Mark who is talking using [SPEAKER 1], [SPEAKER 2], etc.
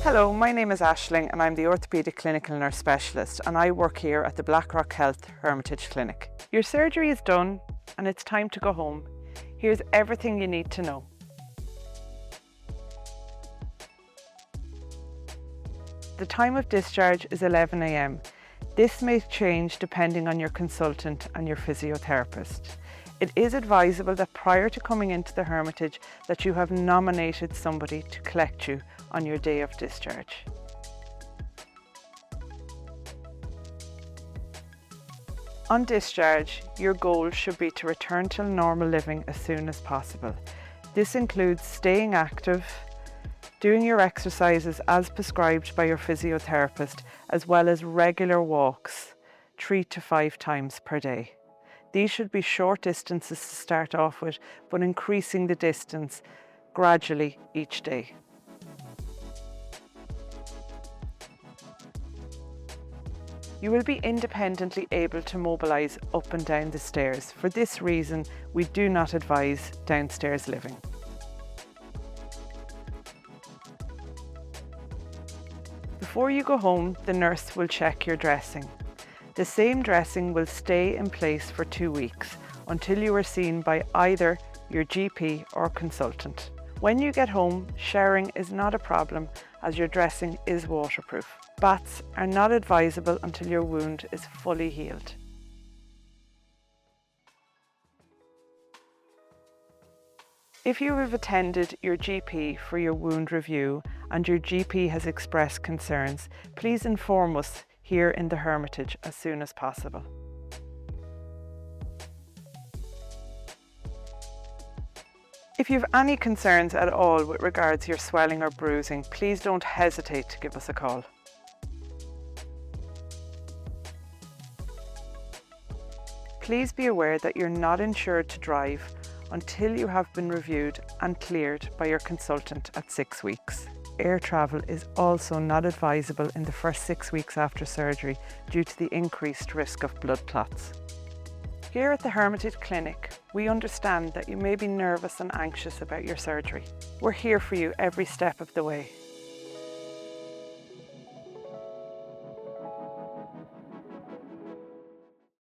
[SPEAKER 1] Hello, my name is Aisling and I'm the Orthopaedic Clinical Nurse Specialist and I work here at the Blackrock Health Hermitage Clinic. Your surgery is done and it's time to go home. Here's everything you need to know. The time of discharge is 11 AM. This may change depending on your consultant and your physiotherapist. It is advisable that prior to coming into the Hermitage that you have nominated somebody to collect you on your day of discharge. On discharge, your goal should be to return to normal living as soon as possible. This includes staying active, doing your exercises as prescribed by your physiotherapist, as well as regular walks 3 to 5 times per day. These should be short distances to start off with, but increasing the distance gradually each day. You will be independently able to mobilise up and down the stairs. For this reason, we do not advise downstairs living. Before you go home, the nurse will check your dressing. The same dressing will stay in place for 2 weeks until you are seen by either your GP or consultant. When you get home, showering is not a problem as your dressing is waterproof. Baths are not advisable until your wound is fully healed. If you have attended your GP for your wound review and your GP has expressed concerns, please inform us here in the Hermitage as soon as possible. If you have any concerns at all with regards to your swelling or bruising, please don't hesitate to give us a call. Please be aware that you're not insured to drive until you have been reviewed and cleared by your consultant at 6 weeks. Air travel is also not advisable in the first 6 weeks after surgery due to the increased risk of blood clots. Here at the Hermitage Clinic, we understand that you may be nervous and anxious about your surgery. We're here for you every step of the way.